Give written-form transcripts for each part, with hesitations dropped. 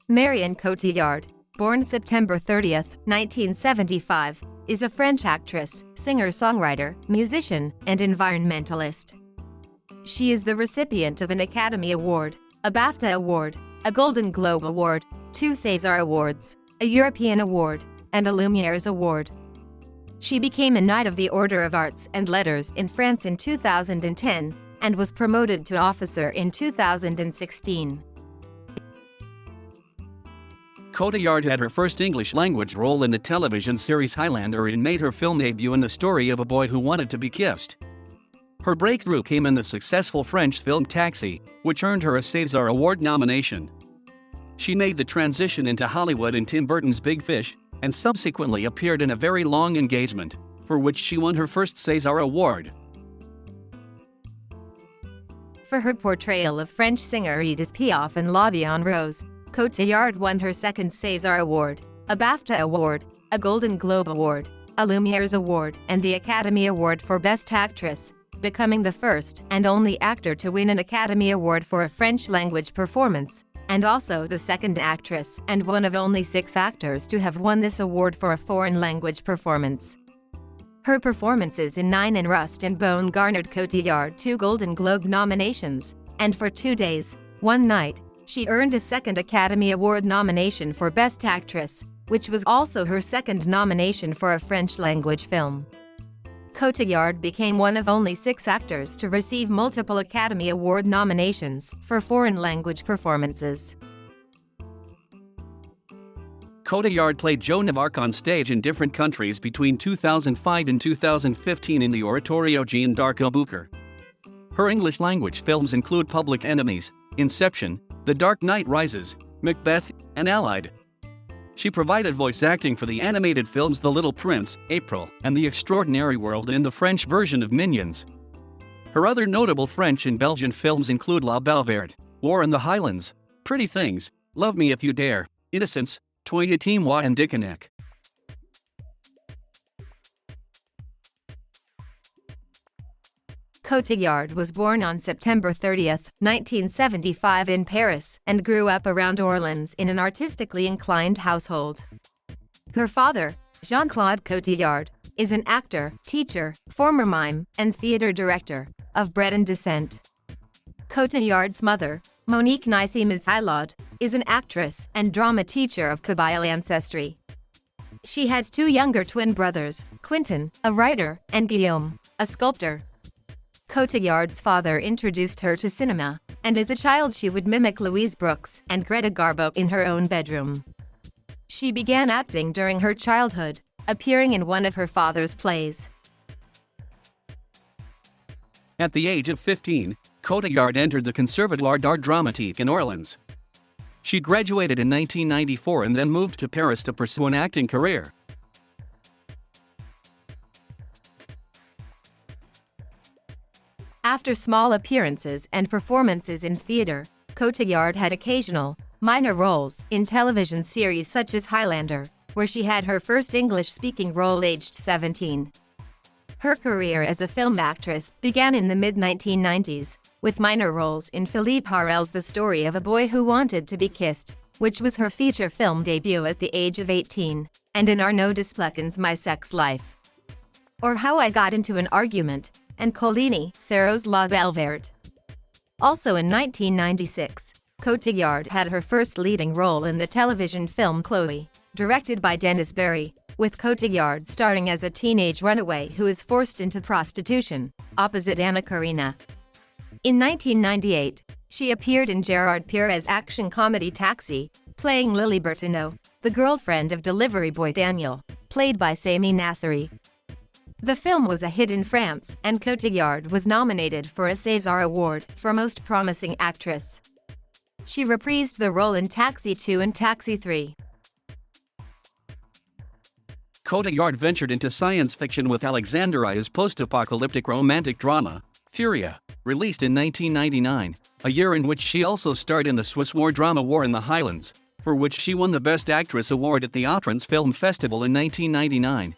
Marion Cotillard, born September 30, 1975, is a French actress, singer-songwriter, musician, and environmentalist. She is the recipient of an Academy Award, a BAFTA Award, a Golden Globe Award, 2 César Awards, a European Award, and a Lumiere's Award. She became a Knight of the Order of Arts and Letters in France in 2010 and was promoted to officer in 2016. Cotillard had her first English-language role in the television series Highlander and made her film debut in the story of a boy who wanted to be kissed. Her breakthrough came in the successful French film Taxi, which earned her a César Award nomination. She made the transition into Hollywood in Tim Burton's Big Fish, and subsequently appeared in A Very Long Engagement, for which she won her first César Award. For her portrayal of French singer Edith Piaf in La Vie en Rose, Cotillard won her second César Award, a BAFTA Award, a Golden Globe Award, a Lumiere's Award, and the Academy Award for Best Actress, becoming the first and only actor to win an Academy Award for a French-language performance, and also the second actress and one of only 6 actors to have won this award for a foreign-language performance. Her performances in Nine and Rust and Bone garnered Cotillard 2 Golden Globe nominations, and for 2 days, 1 night, she earned a second Academy Award nomination for Best Actress, which was also her second nomination for a French-language film. Cotillard became one of only 6 actors to receive multiple Academy Award nominations for foreign-language performances. Cotillard played Joan of Arc on stage in different countries between 2005 and 2015 in the Oratorio Jeanne d'Arc au Boucher. Her English-language films include Public Enemies, Inception, The Dark Knight Rises, Macbeth, and Allied. She provided voice acting for the animated films The Little Prince, April, and The Extraordinary World in the French version of Minions. Her other notable French and Belgian films include La Belle Verte, War in the Highlands, Pretty Things, Love Me If You Dare, Innocence, Toyetim-Wa and Dickeneck. Cotillard was born on September 30, 1975 in Paris and grew up around Orleans in an artistically inclined household. Her father, Jean-Claude Cotillard, is an actor, teacher, former mime, and theater director, of Breton descent. Cotillard's mother, Monique Nicy-Mizhilod, is an actress and drama teacher of Kabyle ancestry. She has 2 younger twin brothers, Quentin, a writer, and Guillaume, a sculptor. Cotillard's father introduced her to cinema, and as a child she would mimic Louise Brooks and Greta Garbo in her own bedroom. She began acting during her childhood, appearing in one of her father's plays. At the age of 15, Cotillard entered the Conservatoire d'Art Dramatique in Orleans. She graduated in 1994 and then moved to Paris to pursue an acting career. After small appearances and performances in theater, Cotillard had occasional, minor roles in television series such as Highlander, where she had her first English-speaking role aged 17. Her career as a film actress began in the mid-1990s, with minor roles in Philippe Harel's The Story of a Boy Who Wanted to Be Kissed, which was her feature film debut at the age of 18, and in Arnaud Desplechin's My Sex Life. Or How I Got Into an Argument, and Coligny Serrault's La Belle Verte. Also in 1996, Cotillard had her first leading role in the television film Chloe, directed by Denis Barry, with Cotillard starring as a teenage runaway who is forced into prostitution, opposite Anna Karina. In 1998, she appeared in Gerard Pire's action comedy Taxi, playing Lily Bertineau, the girlfriend of delivery boy Daniel, played by Sami Nasseri. The film was a hit in France, and Cotillard was nominated for a César Award for Most Promising Actress. She reprised the role in Taxi 2 and Taxi 3. Cotillard ventured into science fiction with Alexandre Ailla's post-apocalyptic romantic drama, Furia, released in 1999, a year in which she also starred in the Swiss war drama War in the Highlands, for which she won the Best Actress award at the Autrans Film Festival in 1999.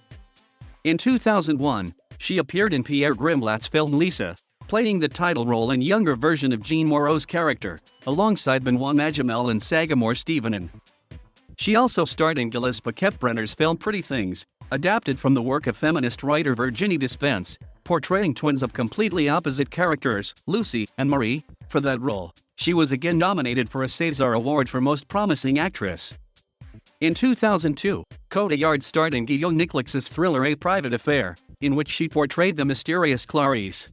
In 2001, she appeared in Pierre Grimblatt's film Lisa, playing the title role and younger version of Jean Moreau's character, alongside Benoit Magimel and Sagamore Stevenin. She also starred in Gilles Paquette-Brenner's film Pretty Things, adapted from the work of feminist writer Virginie Despentes, portraying twins of completely opposite characters, Lucy and Marie. For that role, she was again nominated for a César Award for Most Promising Actress. In 2002, Cotillard starred in Guillaume Niclix's thriller A Private Affair, in which she portrayed the mysterious Clarice.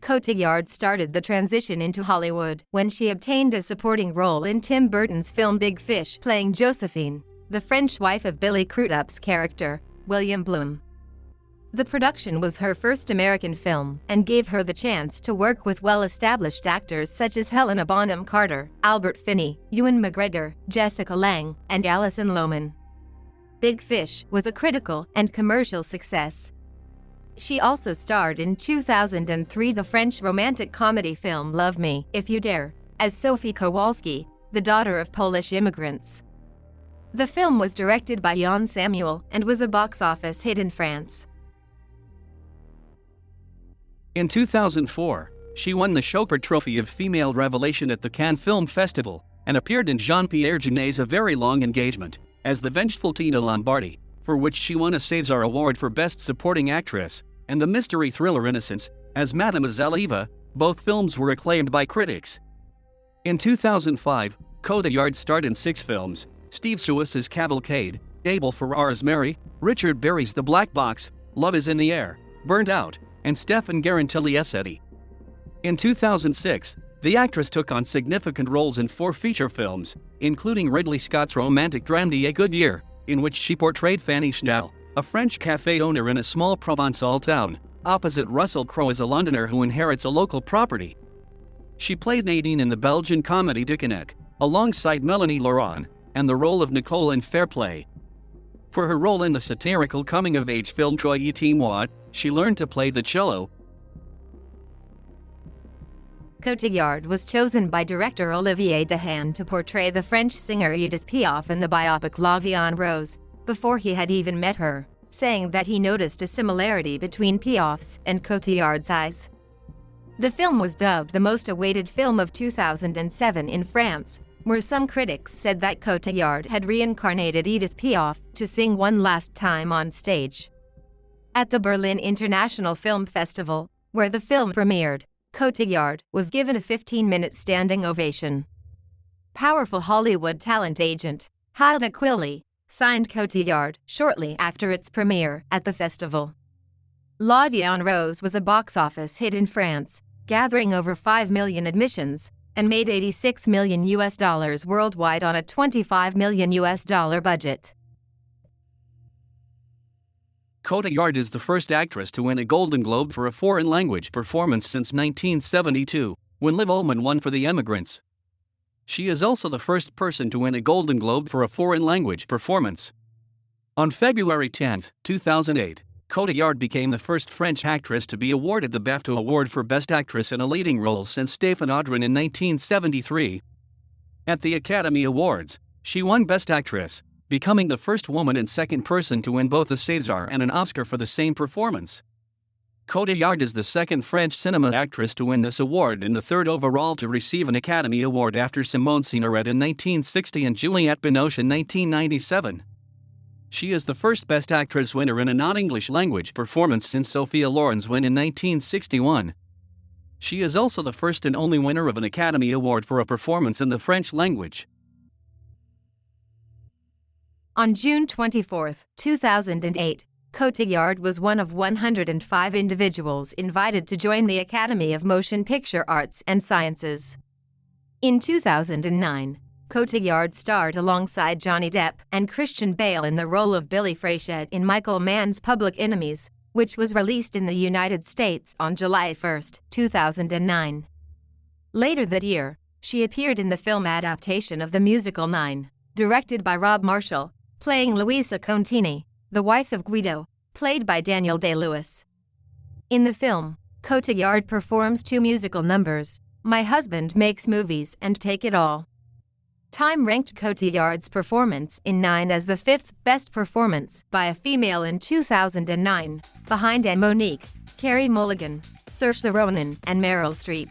Cotillard started the transition into Hollywood when she obtained a supporting role in Tim Burton's film Big Fish, playing Josephine, the French wife of Billy Crudup's character, William Bloom. The production was her first American film and gave her the chance to work with well-established actors such as Helena Bonham Carter, Albert Finney, Ewan McGregor, Jessica Lange, and Alison Lohman. Big Fish was a critical and commercial success. She also starred in 2003 the French romantic comedy film Love Me, If You Dare, as Sophie Kowalski, the daughter of Polish immigrants. The film was directed by Jan Samuel and was a box office hit in France. In 2004, she won the Chopard Trophy of Female Revelation at the Cannes Film Festival and appeared in Jean-Pierre Jeunet's A Very Long Engagement as the vengeful Tina Lombardi, for which she won a César Award for Best Supporting Actress, and the mystery thriller Innocence as Mademoiselle Eva. Both films were acclaimed by critics. In 2005, Cotillard starred in 6 films: Steve Suis's Cavalcade, Abel Ferrara's Mary, Richard Berry's The Black Box, Love is in the Air, Burnt Out, and Stefan Garantilli's Eddie. In 2006, the actress took on significant roles in 4 feature films, including Ridley Scott's romantic drama A Good Year, in which she portrayed Fanny Schnell, a French cafe owner in a small Provençal town, opposite Russell Crowe as a Londoner who inherits a local property. She played Nadine in the Belgian comedy Dickeneck, alongside Melanie Laurent, and the role of Nicole in Fair Play. For her role in the satirical coming-of-age film Troy et Moi, she learned to play the cello. Cotillard was chosen by director Olivier Dahan to portray the French singer Edith Piaf in the biopic La Vie en Rose, before he had even met her, saying that he noticed a similarity between Piaf's and Cotillard's eyes. The film was dubbed the most awaited film of 2007 in France, where some critics said that Cotillard had reincarnated Edith Piaf to sing one last time on stage. At the Berlin International Film Festival, where the film premiered, Cotillard was given a 15-minute standing ovation. Powerful Hollywood talent agent Hilda Quilly signed Cotillard shortly after its premiere at the festival. La Vie en Rose was a box office hit in France, gathering over 5 million admissions, and made $86 million worldwide on a $25 million budget. Cotillard is the first actress to win a Golden Globe for a foreign language performance since 1972, when Liv Ullmann won for The Emigrants. She is also the first person to win a Golden Globe for a foreign language performance. On February 10, 2008, Cotillard became the first French actress to be awarded the BAFTA Award for Best Actress in a Leading Role since Stéphane Audran in 1973. At the Academy Awards, she won Best Actress, becoming the first woman and second person to win both a César and an Oscar for the same performance. Cotillard is the second French cinema actress to win this award and the third overall to receive an Academy Award after Simone Signoret in 1960 and Juliette Binoche in 1997. She is the first Best Actress winner in a non-English language performance since Sophia Loren's win in 1961. She is also the first and only winner of an Academy Award for a performance in the French language. On June 24, 2008, Cotillard was one of 105 individuals invited to join the Academy of Motion Picture Arts and Sciences. In 2009, Cotillard starred alongside Johnny Depp and Christian Bale in the role of Billy Frechette in Michael Mann's Public Enemies, which was released in the United States on July 1, 2009. Later that year, she appeared in the film adaptation of the musical Nine, directed by Rob Marshall, playing Luisa Contini, the wife of Guido, played by Daniel Day-Lewis. In the film, Cotillard performs 2 musical numbers, My Husband Makes Movies and Take It All. Time ranked Cotillard's performance in Nine as the 5th best performance by a female in 2009, behind Anne Monique, Carey Mulligan, Saoirse Ronan, and Meryl Streep.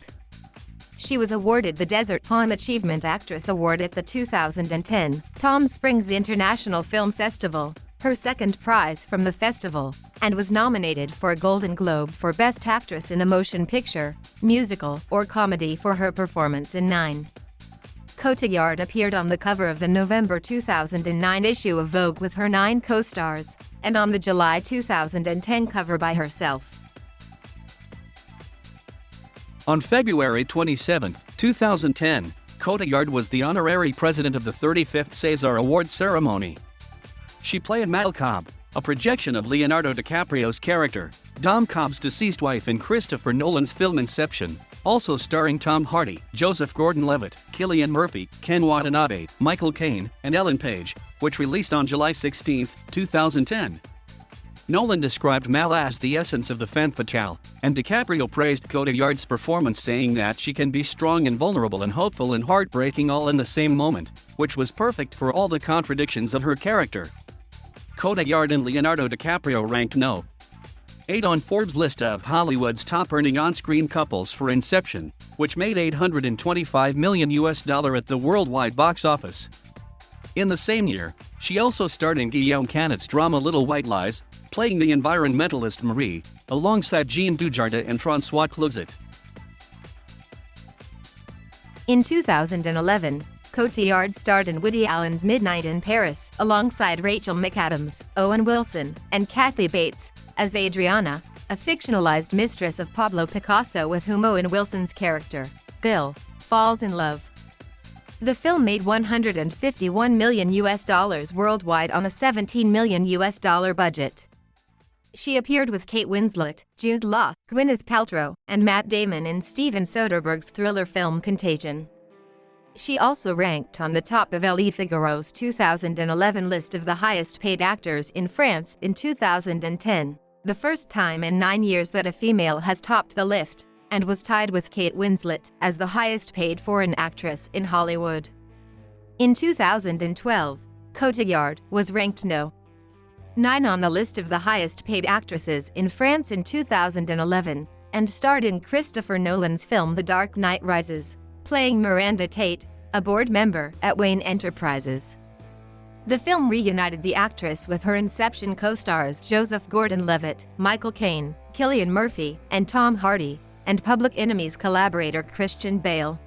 She was awarded the Desert Palm Achievement Actress Award at the 2010 Palm Springs International Film Festival, her second prize from the festival, and was nominated for a Golden Globe for Best Actress in a Motion Picture, Musical, or Comedy for her performance in Nine. Cotillard appeared on the cover of the November 2009 issue of Vogue with her 9 co-stars, and on the July 2010 cover by herself. On February 27, 2010, Cotillard was the honorary president of the 35th César Award ceremony. She played Malcolm, a projection of Leonardo DiCaprio's character, Dom Cobb's deceased wife in Christopher Nolan's film Inception, also starring Tom Hardy, Joseph Gordon-Levitt, Cillian Murphy, Ken Watanabe, Michael Caine, and Ellen Page, which released on July 16, 2010. Nolan described Mal as the essence of the femme fatale, and DiCaprio praised Cotillard's performance, saying that she can be strong and vulnerable and hopeful and heartbreaking all in the same moment, which was perfect for all the contradictions of her character. Cotillard and Leonardo DiCaprio ranked No. 8 on Forbes' list of Hollywood's top-earning on-screen couples for Inception, which made $825 million at the worldwide box office. In the same year, she also starred in Guillaume Canet's drama Little White Lies, playing the environmentalist Marie, alongside Jean Dujardin and François Cluzet. In 2011, Cotillard starred in Woody Allen's Midnight in Paris, alongside Rachel McAdams, Owen Wilson, and Kathy Bates, as Adriana, a fictionalized mistress of Pablo Picasso with whom Owen Wilson's character, Bill, falls in love. The film made $151 million worldwide on a $17 million budget. She appeared with Kate Winslet, Jude Law, Gwyneth Paltrow, and Matt Damon in Steven Soderbergh's thriller film Contagion. She also ranked on the top of Elle Figaro's 2011 list of the highest-paid actors in France in 2010, the first time in 9 years that a female has topped the list, and was tied with Kate Winslet as the highest-paid foreign actress in Hollywood. In 2012, Cotillard was ranked No. 9 on the list of the highest-paid actresses in France in 2011, and starred in Christopher Nolan's film The Dark Knight Rises, playing Miranda Tate, a board member at Wayne Enterprises. The film reunited the actress with her Inception co-stars Joseph Gordon-Levitt, Michael Caine, Cillian Murphy, and Tom Hardy, and Public Enemy's collaborator Christian Bale.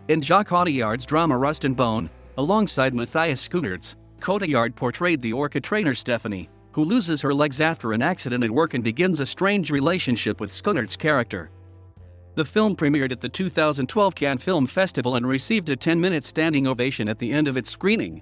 In Jacques Audiard's drama Rust and Bone, alongside Matthias Schoenaerts, Cotillard portrayed the orca trainer Stephanie, who loses her legs after an accident at work and begins a strange relationship with Schoenaerts' character. The film premiered at the 2012 Cannes Film Festival and received a 10-minute standing ovation at the end of its screening.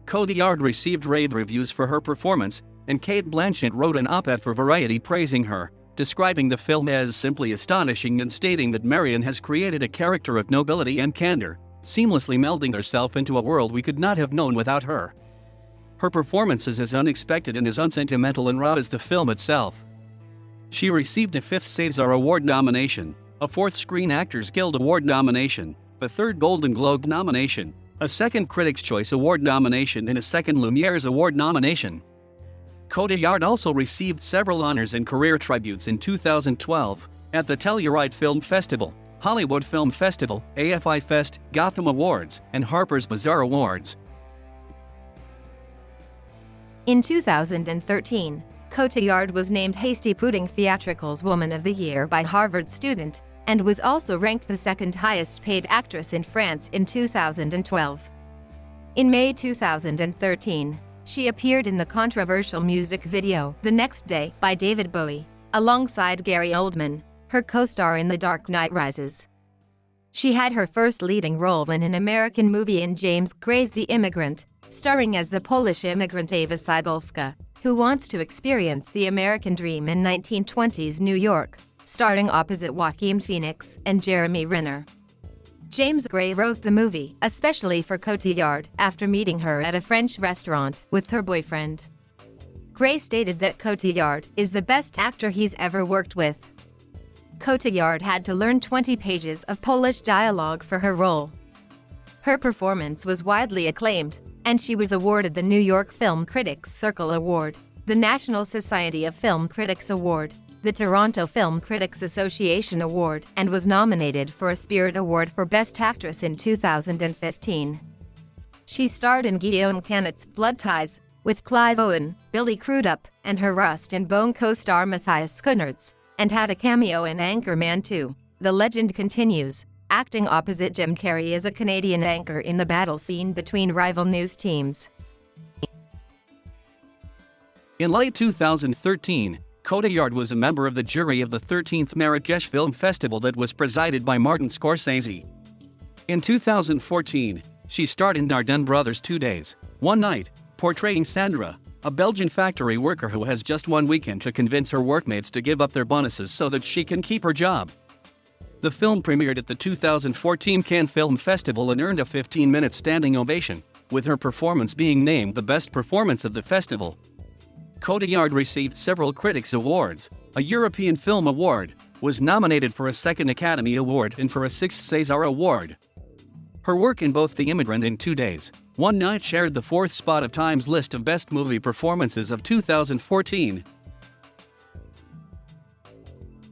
Cotillard received rave reviews for her performance, and Cate Blanchett wrote an op-ed for Variety praising her, describing the film as simply astonishing and stating that Marion has created a character of nobility and candor, seamlessly melding herself into a world we could not have known without her. Her performance is as unexpected and as unsentimental and raw as the film itself. She received a 5th César Award nomination, a 4th Screen Actors Guild Award nomination, a 3rd Golden Globe nomination, a 2nd Critics' Choice Award nomination and a 2nd Lumiere's Award nomination. Cotillard also received several honors and career tributes in 2012 at the Telluride Film Festival, Hollywood Film Festival, AFI Fest, Gotham Awards, and Harper's Bazaar Awards. In 2013, Cotillard was named Hasty Pudding Theatricals Woman of the Year by Harvard Student, and was also ranked the second highest-paid actress in France in 2012. In May 2013, she appeared in the controversial music video The Next Day by David Bowie, alongside Gary Oldman, her co-star in The Dark Knight Rises. She had her first leading role in an American movie in James Gray's The Immigrant, starring as the Polish immigrant Ava Cybulska, who wants to experience the American dream in 1920s New York, starring opposite Joaquin Phoenix and Jeremy Renner. James Gray wrote the movie especially for Cotillard after meeting her at a French restaurant with her boyfriend. Gray stated that Cotillard is the best actor he's ever worked with. Cotillard had to learn 20 pages of Polish dialogue for her role. Her performance was widely acclaimed, and she was awarded the New York Film Critics Circle Award. the National Society of Film Critics Award, the Toronto Film Critics Association Award, and was nominated for a Spirit Award for Best Actress in 2015. She starred in Guillaume Canet's Blood Ties, with Clive Owen, Billy Crudup, and her Rust and Bone co-star Matthias Schoenaerts, and had a cameo in Anchorman 2. The legend continues, acting opposite Jim Carrey as a Canadian anchor in the battle scene between rival news teams. In late 2013, Cotillard was a member of the jury of the 13th Marrakesh Film Festival that was presided by Martin Scorsese. In 2014, she starred in Dardenne Brothers' 2 Days, 1 Night, portraying Sandra, a Belgian factory worker who has just one weekend to convince her workmates to give up their bonuses so that she can keep her job. The film premiered at the 2014 Cannes Film Festival and earned a 15-minute standing ovation, with her performance being named the best performance of the festival. Cotillard received several critics' awards, a European Film Award, was nominated for a second Academy Award and for a sixth César Award. Her work in both The Immigrant and 2 Days, 1 Night shared the fourth spot of Time's list of best movie performances of 2014.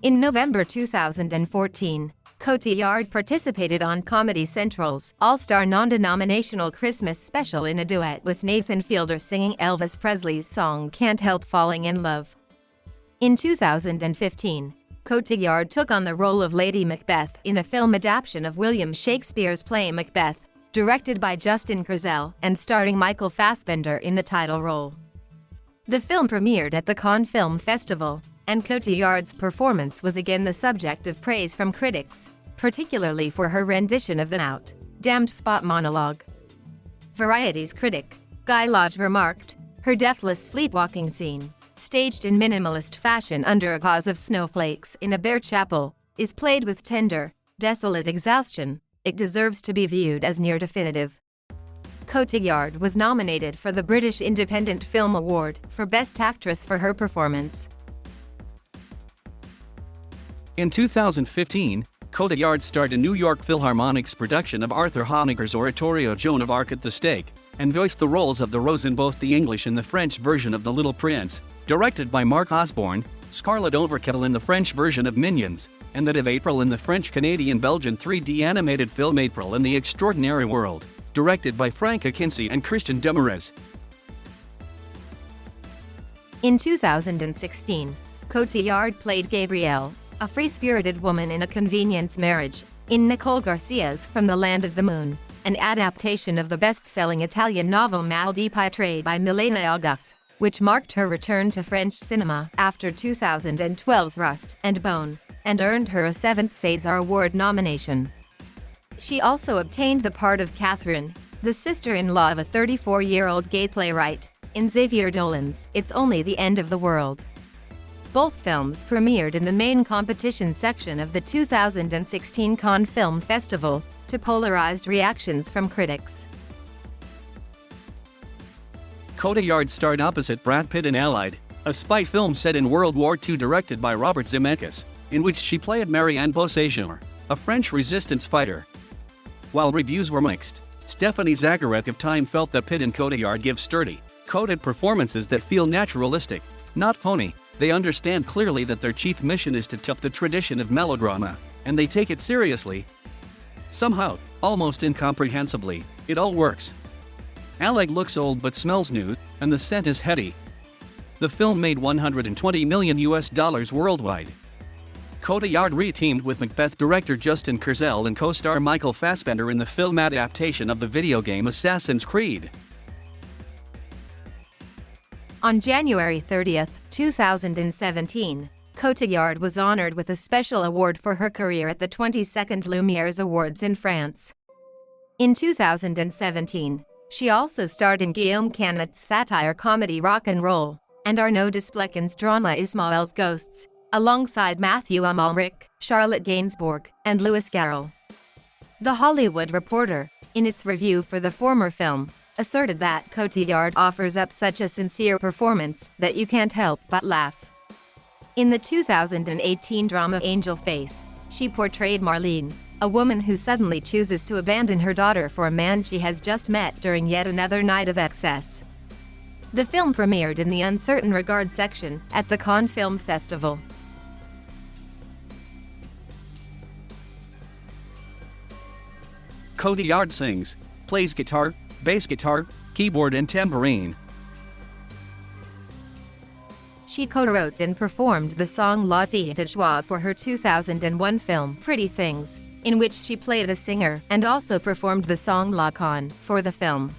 In November 2014, Cotillard participated on Comedy Central's All-Star Non-Denominational Christmas Special in a duet with Nathan Fielder singing Elvis Presley's song Can't Help Falling in Love. In 2015, Cotillard took on the role of Lady Macbeth in a film adaptation of William Shakespeare's play Macbeth, directed by Justin Kurzel and starring Michael Fassbender in the title role. The film premiered at the Cannes Film Festival, and Cotillard's performance was again the subject of praise from critics, particularly for her rendition of the now damned spot monologue. Variety's critic, Guy Lodge, remarked, "Her deathless sleepwalking scene, staged in minimalist fashion under a gauze of snowflakes in a bare chapel, is played with tender, desolate exhaustion. It deserves to be viewed as near definitive." Cotillard was nominated for the British Independent Film Award for Best Actress for her performance. In 2015, Cotillard starred in New York Philharmonic's production of Arthur Honegger's oratorio Joan of Arc at the Stake, and voiced the roles of the Rose in both the English and the French version of The Little Prince, directed by Mark Osborne, Scarlett Overkill in the French version of Minions, and that of April in the French-Canadian-Belgian 3D animated film April in the Extraordinary World, directed by Frank Akinci and Christian Demers. In 2016, Cotillard played Gabrielle, a free-spirited woman in a convenience marriage, in Nicole Garcia's From the Land of the Moon, an adaptation of the best-selling Italian novel Mal di Pietre by Milena Auguste, which marked her return to French cinema after 2012's Rust and Bone, and earned her a 7th César Award nomination. She also obtained the part of Catherine, the sister-in-law of a 34-year-old gay playwright, in Xavier Dolan's It's Only the End of the World. Both films premiered in the main competition section of the 2016 Cannes Film Festival, to polarized reactions from critics. Cotillard starred opposite Brad Pitt in Allied, a spy film set in World War II directed by Robert Zemeckis, in which she played Marianne Cotillard, a French resistance fighter. While reviews were mixed, Stephanie Zacharek of Time felt that Pitt and Cotillard give sturdy, coded performances that feel naturalistic, not phony. They understand clearly that their chief mission is to top the tradition of melodrama, and they take it seriously. Somehow, almost incomprehensibly, it all works. Alec looks old but smells new, and the scent is heady. The film made $120 million worldwide. Cotillard re-teamed with Macbeth director Justin Kurzel and co-star Michael Fassbender in the film adaptation of the video game Assassin's Creed. On January 30, 2017, Cotillard was honored with a special award for her career at the 22nd Lumières Awards in France. In 2017, she also starred in Guillaume Canet's satire comedy Rock and Roll, and Arnaud Desplechin's drama Ismael's Ghosts, alongside Matthew Amalric, Charlotte Gainsbourg, and Louis Garrel. The Hollywood Reporter, in its review for the former film, asserted that Cotillard offers up such a sincere performance that you can't help but laugh. In the 2018 drama Angel Face, she portrayed Marlene, a woman who suddenly chooses to abandon her daughter for a man she has just met during yet another night of excess. The film premiered in the Uncertain Regard section at the Cannes Film Festival. Cotillard sings, plays guitar, bass guitar, keyboard and tambourine. She co-wrote and performed the song La Fille de Joie for her 2001 film Pretty Things, in which she played a singer, and also performed the song La Con for the film.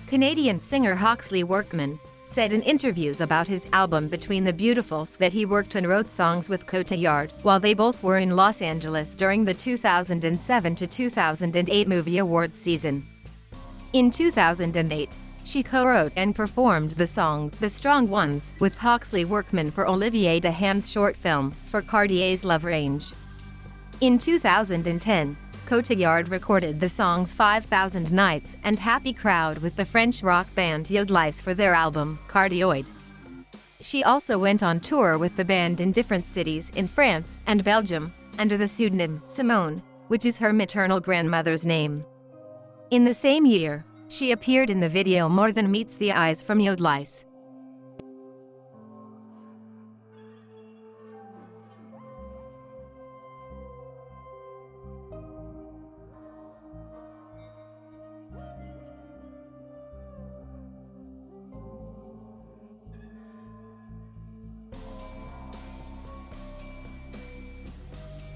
Canadian singer Hawksley Workman said in interviews about his album Between the Beautifuls that he worked and wrote songs with Cotillard while they both were in Los Angeles during the 2007 to 2008 movie awards season. In 2008, she co-wrote and performed the song The Strong Ones with Hawksley Workman for Olivier Dahan's short film For Cartier's Love Range. In 2010, Cotillard recorded the songs 5,000 Nights and Happy Crowd with the French rock band Yodelice for their album Cardioid. She also went on tour with the band in different cities in France and Belgium under the pseudonym Simone, which is her maternal grandmother's name. In the same year, she appeared in the video More Than Meets the Eyes from Yodelice.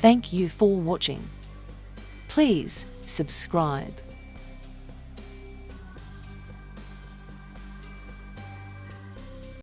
Thank you for watching. Please subscribe.